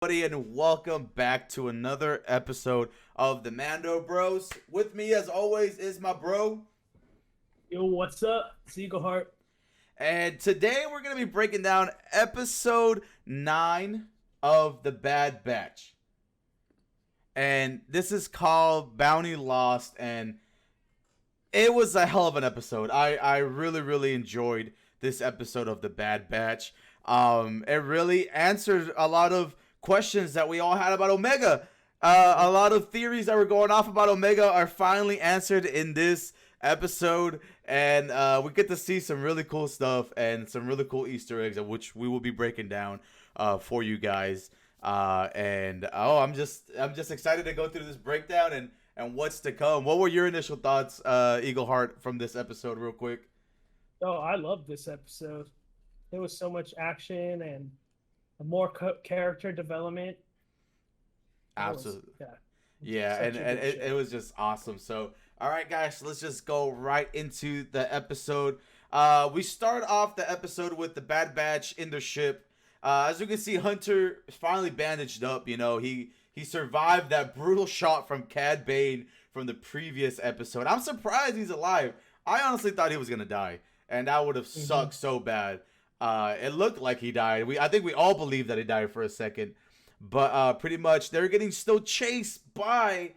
everybody, and welcome back to another episode of the Mando Bros. With me, as always, is my bro. Yo, what's up? It's Heart. And today we're going to be breaking down episode 9 of The Bad Batch. And this is called Bounty Lost, and it was a hell of an episode. I really enjoyed this episode of The Bad Batch. It really answered a lot of questions that we all had about Omega. A lot of theories that were going off about Omega are finally answered in this episode, and we get to see some really cool stuff and some really cool Easter eggs, of which we will be breaking down for you guys. I'm just excited to go through this breakdown and what's to come. What were your initial thoughts, Eagle Heart, from this episode, real quick? Oh, I love this episode. There was so much action and more character development. Absolutely. Yeah. Yeah, and it was just awesome. So, all right, guys, let's just go right into the episode. We start off the episode with the Bad Batch in their ship. As you can see, Hunter is finally bandaged up. You know, he survived that brutal shot from Cad Bane from the previous episode. I'm surprised he's alive. I honestly thought he was gonna die, and that would have sucked so bad. It looked like he died. I think we all believed that he died for a second. But pretty much they're getting still chased by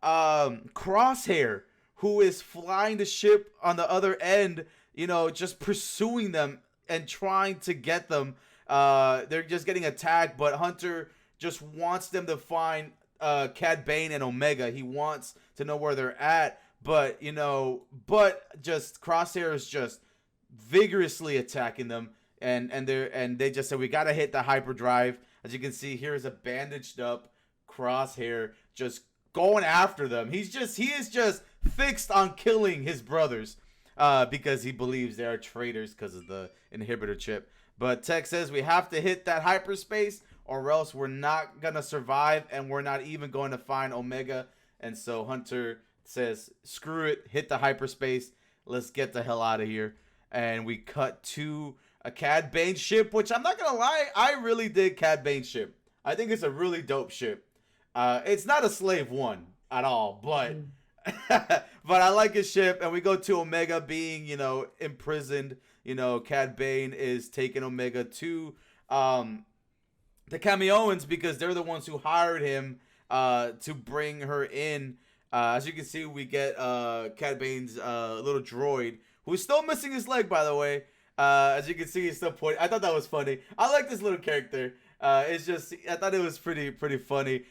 Crosshair, who is flying the ship on the other end, you know, just pursuing them and trying to get them. They're just getting attacked, but Hunter just wants them to find Cad Bane and Omega. He wants to know where they're at, but just Crosshair is just vigorously attacking them, and they just said, we gotta hit the hyperdrive. As you can see, here is a bandaged up Crosshair just going after them. He is just fixed on killing his brothers because he believes they are traitors because of the inhibitor chip. But Tech says we have to hit that hyperspace or else we're not going to survive, and we're not even going to find Omega. And so Hunter says, screw it, hit the hyperspace. Let's get the hell out of here. And we cut to a Cad Bane ship, which I'm not gonna lie, I really dig Cad Bane ship. I think it's a really dope ship. It's not a Slave One at all, but but I like his ship. And we go to Omega being, you know, imprisoned. You know, Cad Bane is taking Omega to the Cameoans because they're the ones who hired him to bring her in. As you can see, we get Cad Bane's little droid, who's still missing his leg, by the way. As you can see, he's still pointing. I thought that was funny. I like this little character. It's just, I thought it was pretty funny.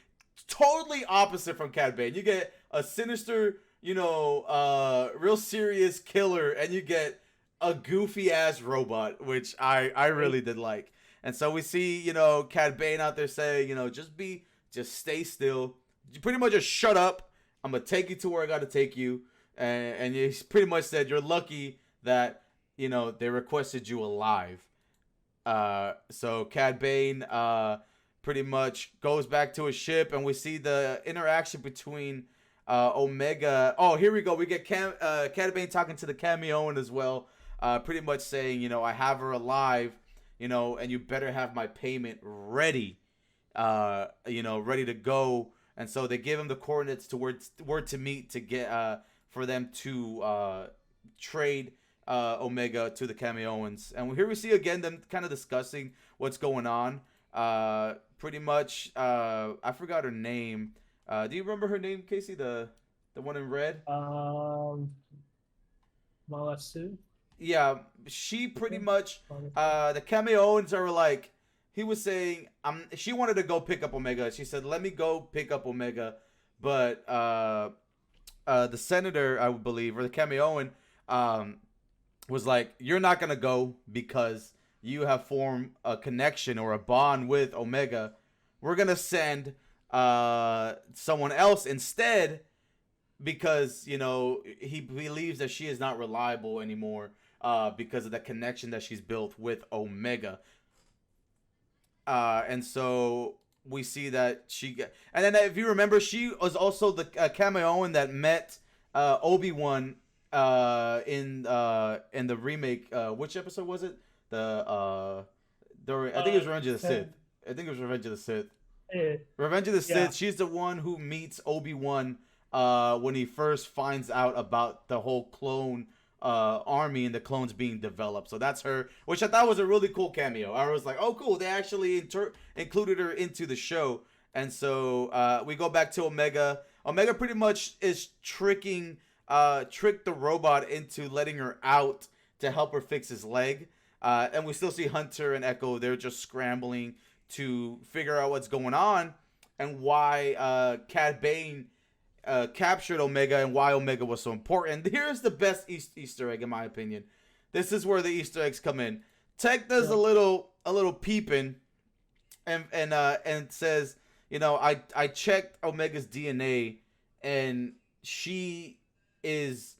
Totally opposite from Cad Bane. You get a sinister, you know, real serious killer, and you get a goofy ass robot, which I really did like. And so we see, you know, Cad Bane out there saying, you know, just stay still. You pretty much just shut up. I'm gonna take you to where I gotta take you. And he pretty much said, you're lucky that, you know, they requested you alive. So Cad Bane pretty much goes back to his ship, and we see the interaction between Omega. Oh, here we go. We get Cad Bane talking to the Cameoan as well. Pretty much saying, you know, I have her alive, you know, and you better have my payment ready, you know, ready to go. And so they give him the coordinates to where to meet to get for them to trade Omega to the Cameoans. And here we see again them kind of discussing what's going on. Pretty much, I forgot her name. Do you remember her name, Casey? The one in red? Malasu. Yeah, she pretty much, the Cameoans are like, he was saying, she wanted to go pick up Omega. She said, let me go pick up Omega. But the senator, I believe, or the Cameoan, was like, you're not going to go because you have formed a connection or a bond with Omega. We're going to send someone else instead because, you know, he believes that she is not reliable anymore because of the connection that she's built with Omega. And so we see that and then if you remember, she was also the Cameoan that met Obi-Wan in the remake. Which episode was it? I think it was Revenge of the Sith. I think it was Revenge of the Sith. Yeah. Revenge of the Yeah. Sith. She's the one who meets Obi-Wan when he first finds out about the whole clone army and the clones being developed. So that's her, which I thought was a really cool cameo. I was like, oh, cool. They actually included her into the show. And so we go back to Omega. Omega pretty much is tricked the robot into letting her out to help her fix his leg. And we still see Hunter and Echo. They're just scrambling to figure out what's going on and why Cad Bane captured Omega and why Omega was so important. Here's the best Easter egg in my opinion. This is where the Easter eggs come in. Tech does a little peeping and says, I checked Omega's DNA and she is,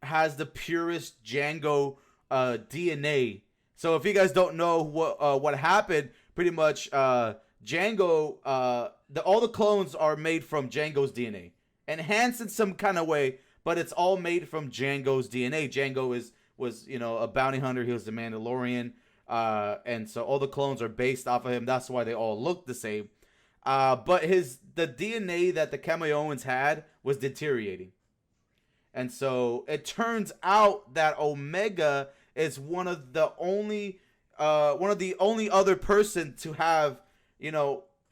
has the purest Django DNA. So if you guys don't know what happened, pretty much Django, all the clones are made from Django's DNA, enhanced in some kind of way, but it's all made from Django's DNA. Django was a bounty hunter. He was the Mandalorian, and so all the clones are based off of him. That's why they all look the same. But the DNA that the Cameoans had was deteriorating, and so it turns out that Omega is one of the only other person to have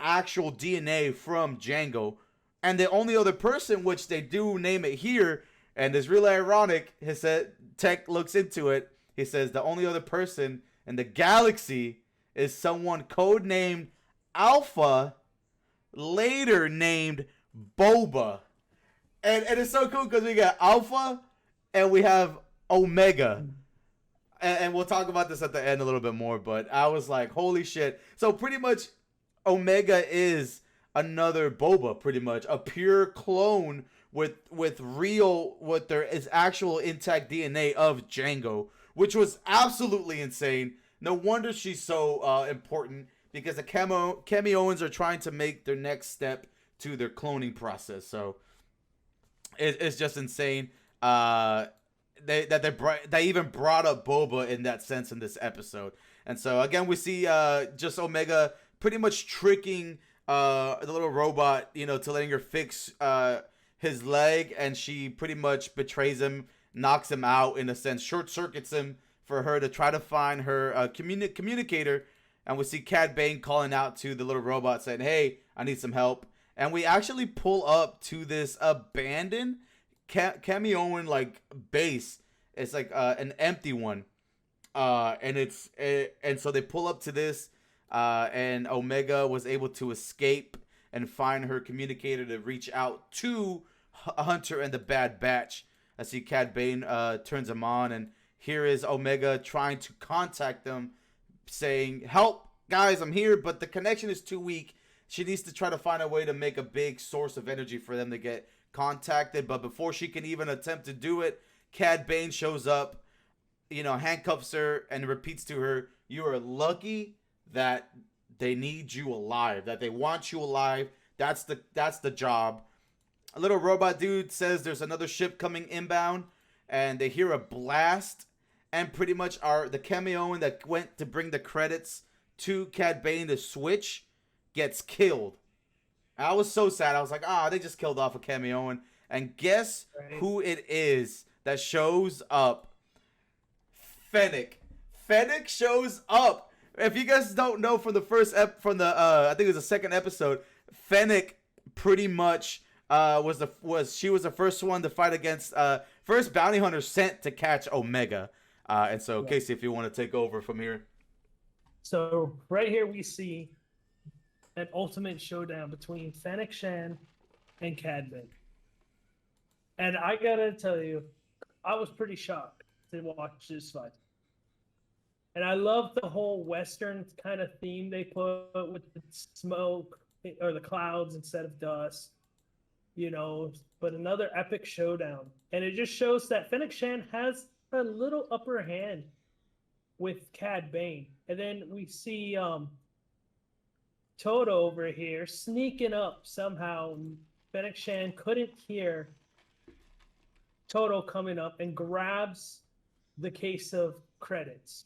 actual DNA from Django, and the only other person, which they do name it here, and it's really ironic. He said Tech looks into it. He says the only other person in the galaxy is someone codenamed Alpha, later named Boba, and it's so cool because we got Alpha and we have Omega. And we'll talk about this at the end a little bit more, but I was like, holy shit. So pretty much Omega is another Boba, pretty much. A pure clone with there is actual intact DNA of Django, which was absolutely insane. No wonder she's so important, because the Cameoans are trying to make their next step to their cloning process. So it's just insane. They even brought up Boba in that sense in this episode. And so again, we see just Omega pretty much tricking the little robot, to letting her fix his leg, and she pretty much betrays him, knocks him out in a sense, short circuits him for her to try to find her communicator. And we see Cad Bane calling out to the little robot saying, "Hey, I need some help." And we actually pull up to this abandoned Cameoan like base. It's like an empty one, and so they pull up to this, and Omega was able to escape and find her communicator to reach out to Hunter and the Bad Batch. I see Cad Bane turns him on, and here is Omega trying to contact them, saying, "Help, guys, I'm here, but the connection is too weak." She needs to try to find a way to make a big source of energy for them to get contacted. But before she can even attempt to do it, Cad Bane shows up, handcuffs her and repeats to her, "You are lucky that they need you alive, that they want you alive. That's the job." A little robot dude says there's another ship coming inbound, and they hear a blast, and pretty much the Cameoan that went to bring the credits to Cad Bane to switch gets killed. I was so sad. I was like, they just killed off a Cameoan. And guess who it is that shows up? Fennec. Fennec shows up. If you guys don't know, from the I think it was the second episode, Fennec pretty much was the first one to fight against first bounty hunter sent to catch Omega. And so, Casey, if you want to take over from here. So right here we see an ultimate showdown between Fennec Shan and Cad Bane. And I gotta tell you, I was pretty shocked to watch this fight. And I love the whole Western kind of theme they put with the smoke or the clouds instead of dust, but another epic showdown. And it just shows that Fennec Shan has a little upper hand with Cad Bane. And then we see Toto over here sneaking up somehow. Fennec Shan couldn't hear Toto coming up and grabs the case of credits,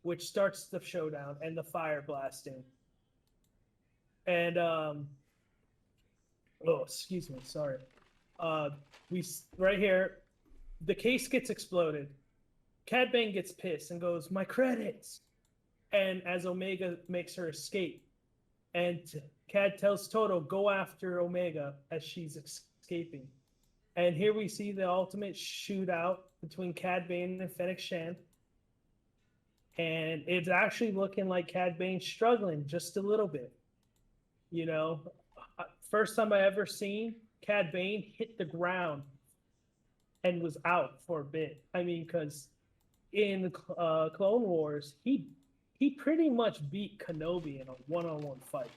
which starts the showdown and the fire blasting. And oh, excuse me, sorry. Right here, the case gets exploded. Cad Bane gets pissed and goes, "My credits!" And as Omega makes her escape, and Cad tells Toto, "Go after Omega," as she's escaping. And here we see the ultimate shootout between Cad Bane and Fennec Shand. And it's actually looking like Cad Bane's struggling just a little bit. You know, first time I ever seen Cad Bane hit the ground and was out for a bit. I mean, because in Clone Wars, he pretty much beat Kenobi in a one-on-one fight.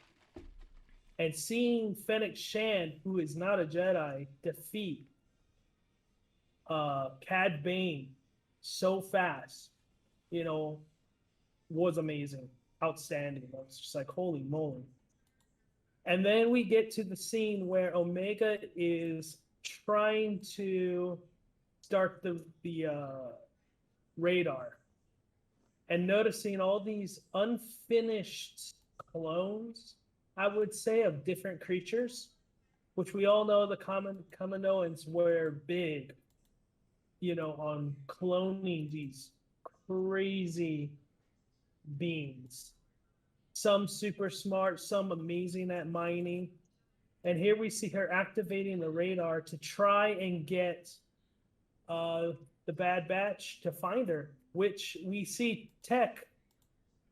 And seeing Fennec Shand, who is not a Jedi, defeat Cad Bane so fast, you know, was amazing, outstanding. I was just like, holy moly. And then we get to the scene where Omega is trying to start the radar and noticing all these unfinished clones, I would say, of different creatures, which we all know the Kaminoans were big, you know, on cloning these crazy beings. Some super smart, some amazing at mining. And here we see her activating the radar to try and get the Bad Batch to find her, which we see Tech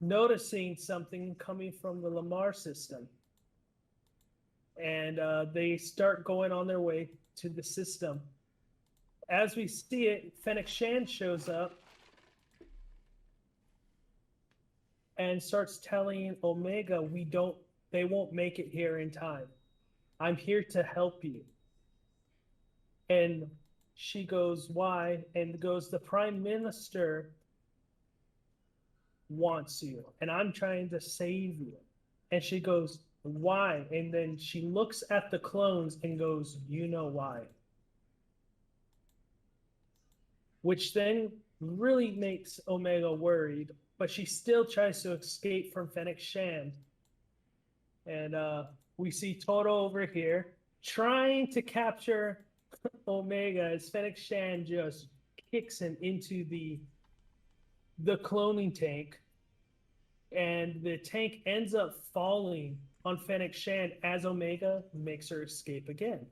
noticing something coming from the Lamar system. And they start going on their way to the system. As we see it, Fennec Shand shows up and starts telling Omega, they won't make it here in time. I'm here to help you. And she goes, why? And goes, the Prime Minister wants you, and I'm trying to save you. And she goes, why? And then she looks at the clones and goes, you know why? Which then really makes Omega worried, but she still tries to escape from Fennec Shand. And we see Toto over here trying to capture Omega as Fennec Shand just kicks him into the cloning tank. And the tank ends up falling on Fennec Shand as Omega makes her escape again.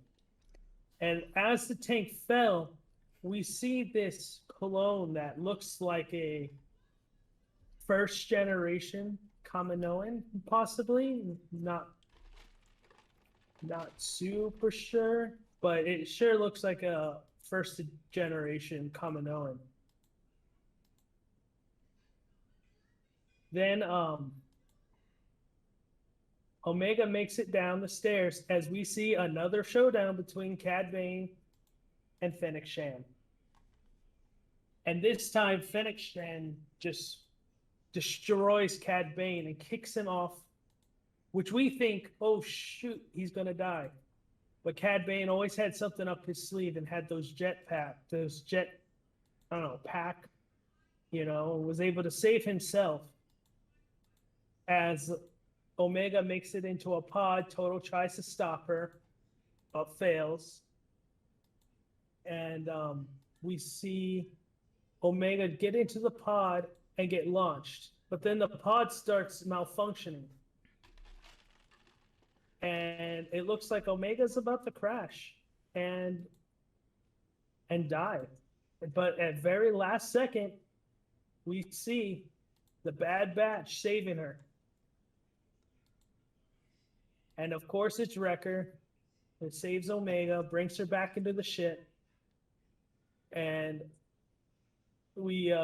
And as the tank fell, we see this clone that looks like a first generation Kaminoan, possibly. Not super sure, but it sure looks like a first generation Kaminoan. Then Omega makes it down the stairs as we see another showdown between Cad Bane and Fennec Shand. And this time, Fennec Shand just destroys Cad Bane and kicks him off, which we think, oh shoot, he's gonna die. But Cad Bane always had something up his sleeve and had those pack, you know, was able to save himself. As Omega makes it into a pod, Toto tries to stop her, but fails. And we see Omega get into the pod and get launched. But then the pod starts malfunctioning. And it looks like Omega's about to crash and die. But at very last second, we see the Bad Batch saving her. And of course, it's Wrecker. It saves Omega, brings her back into the ship. And we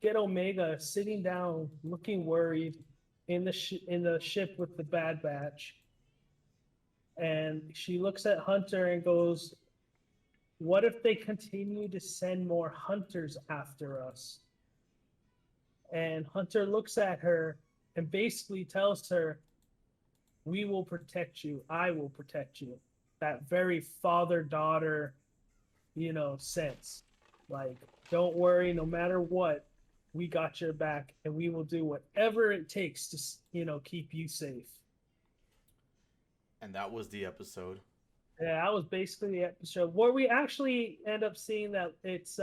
get Omega sitting down, looking worried in the ship with the Bad Batch. And she looks at Hunter and goes, what if they continue to send more hunters after us? And Hunter looks at her and basically tells her, we will protect you. I will protect you. That very father-daughter, you know, sense. Like, don't worry, no matter what, we got your back, and we will do whatever it takes to, you know, keep you safe. And that was the episode. Yeah, that was basically the episode where we actually end up seeing that it's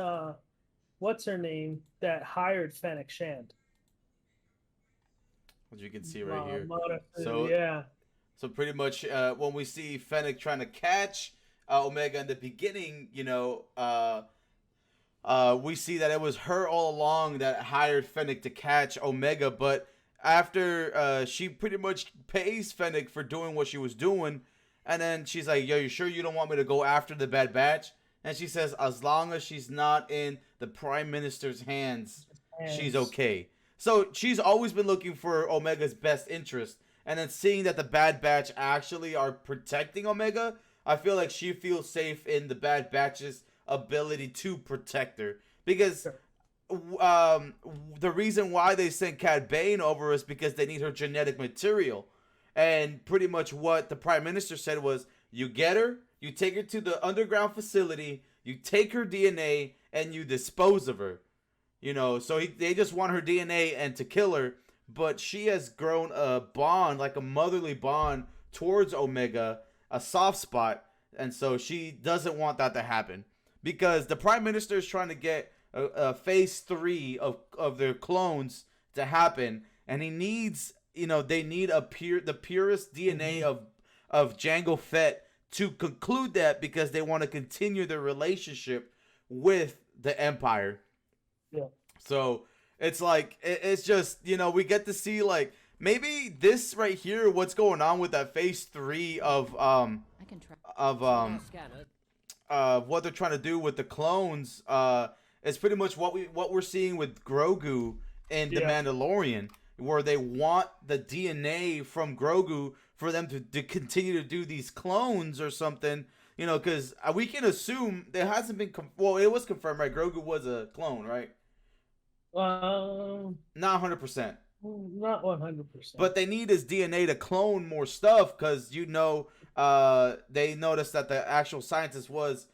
what's her name that hired Fennec Shand. As you can see right here. Moto, So yeah. So pretty much, when we see Fennec trying to catch Omega in the beginning, we see that it was her all along that hired Fennec to catch Omega. But after she pretty much pays Fennec for doing what she was doing, and then she's like, "Yo, you sure you don't want me to go after the Bad Batch?" And she says, "As long as she's not in the Prime Minister's hands, she's okay." So she's always been looking for Omega's best interest. And then seeing that the Bad Batch actually are protecting Omega, I feel like she feels safe in the Bad Batch's ability to protect her. Because the reason why they sent Cad Bane over is because they need her genetic material. And pretty much what the Prime Minister said was, you get her, you take her to the underground facility, you take her DNA, and you dispose of her. So they just want her DNA and to kill her. But she has grown a bond, like a motherly bond towards Omega, a soft spot. And so she doesn't want that to happen. Because the Prime Minister is trying to get a phase 3 of their clones to happen. And he needs, they need the purest DNA of Jango Fett to conclude that, because they want to continue their relationship with the Empire. Yeah. So it's like, it's just, we get to see, like, maybe this right here, what's going on with that phase 3 of what they're trying to do with the clones, is pretty much what we're seeing with Grogu in The Mandalorian, where they want the DNA from Grogu for them to continue to do these clones or something, because we can assume there hasn't been, it was confirmed, right? Grogu was a clone, right? Not 100%. Not 100%. But they need his DNA to clone more stuff, because they noticed that the actual scientist was,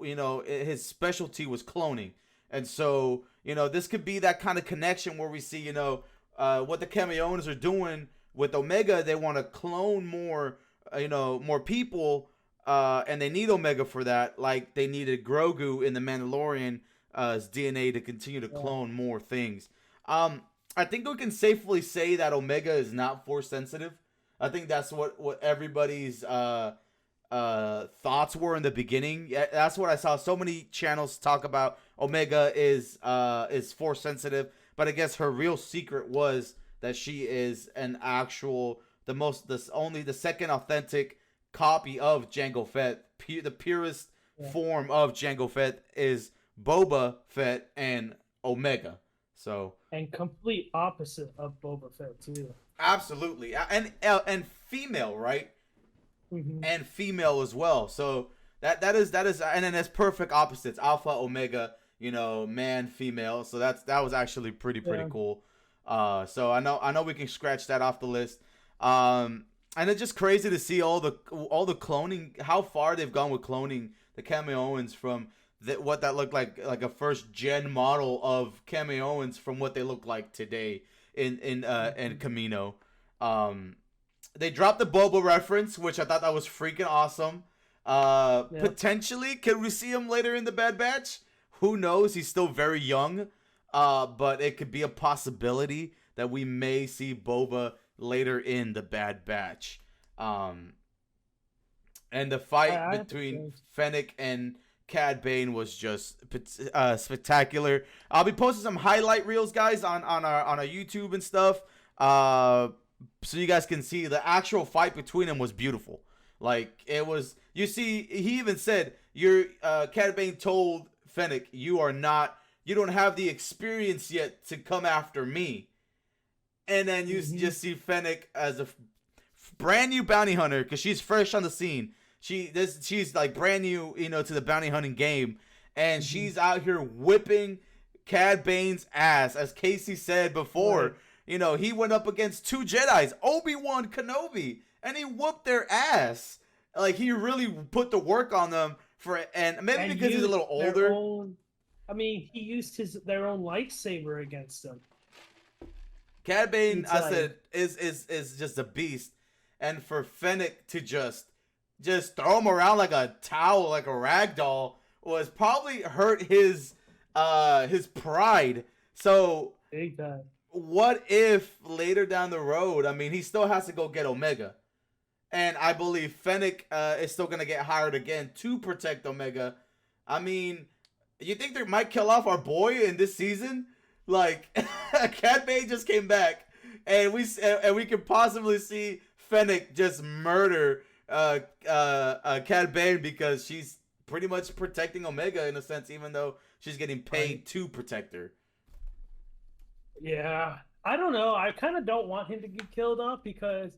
his specialty was cloning. And so, this could be that kind of connection where we see, what the Cameoans are doing with Omega. They want to clone more, more people, and they need Omega for that, like they needed Grogu in the Mandalorian DNA to continue to clone more things. I think we can safely say that Omega is not force sensitive. I think that's what everybody's thoughts were in the beginning. That's what I saw. So many channels talk about Omega is force sensitive, but I guess her real secret was that she is an actual, only the second authentic copy of Jango Fett. The purest form of Jango Fett is Boba Fett and Omega. So, and complete opposite of Boba Fett too. Absolutely, and female, right? Mm-hmm. And female as well. So that is, and then it's perfect opposites: Alpha, Omega. Man, female. So that was actually pretty cool. So I know we can scratch that off the list. And it's just crazy to see all the cloning, how far they've gone with cloning the Cameoans from what that looked like a first gen model of Cameoans from what they look like today in Camino. They dropped the Boba reference, which I thought that was freaking awesome. Potentially, can we see him later in the Bad Batch? Who knows? He's still very young, but it could be a possibility that we may see Boba later in the Bad Batch. And the fight between Fennec and Cad Bane was just spectacular. I'll be posting some highlight reels, guys, on our YouTube and stuff, so you guys can see the actual fight between them was beautiful. Like, it was, you see, he even said, Cad Bane told Fennec, you don't have the experience yet to come after me. And then you just see Fennec as a brand new bounty hunter, because she's fresh on the scene. She's like brand new, to the bounty hunting game, and she's out here whipping Cad Bane's ass. As Casey said before, he went up against 2 Jedis, Obi-Wan Kenobi, and he whooped their ass. Like, he really put the work on them and maybe because he's a little older. He used their own lightsaber against them. Cad Bane, I said, is just a beast. and for Fennec to just throw him around like a towel, like a rag doll, was probably hurt his pride. So Big time. what if later down the road, I mean, he still has to go get Omega. And I believe Fennec is still going to get hired again to protect Omega. I mean, you think they might kill off our boy in this season? Like, Cad Bane just came back, and we could possibly see Fennec just murder Cad Bane because she's pretty much protecting Omega in a sense, even though she's getting paid to protect her. Yeah, I don't know. I kind of don't want him to get killed off because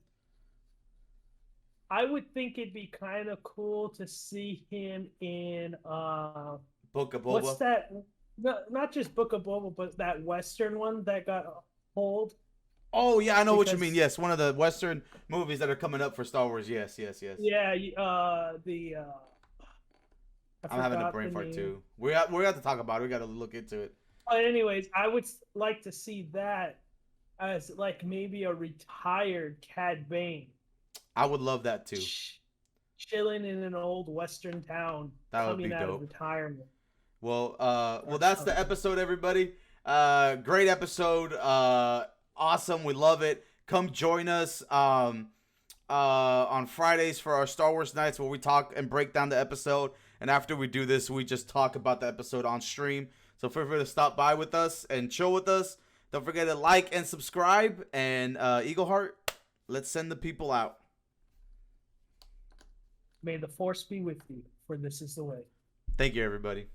I would think it'd be kind of cool to see him in Book of Boba. what's that? No, not just Book of Boba, but that Western one that got pulled. Oh yeah, I know what you mean. Yes, one of the Western movies that are coming up for Star Wars. Yes. Yeah, I'm having a brain fart too. We have to talk about it. We got to look into it. But anyways, I would like to see that as like maybe a retired Cad Bane. I would love that too. Chilling in an old Western town, that would be coming out dope. of retirement. Well, that's the episode, everybody. Great episode. Awesome. We love it. Come join us on Fridays for our Star Wars nights where we talk and break down the episode. And after we do this, we just talk about the episode on stream. So feel free to stop by with us and chill with us. Don't forget to like and subscribe. And Eagle Heart, let's send the people out. May the Force be with you, for this is the way. Thank you, everybody.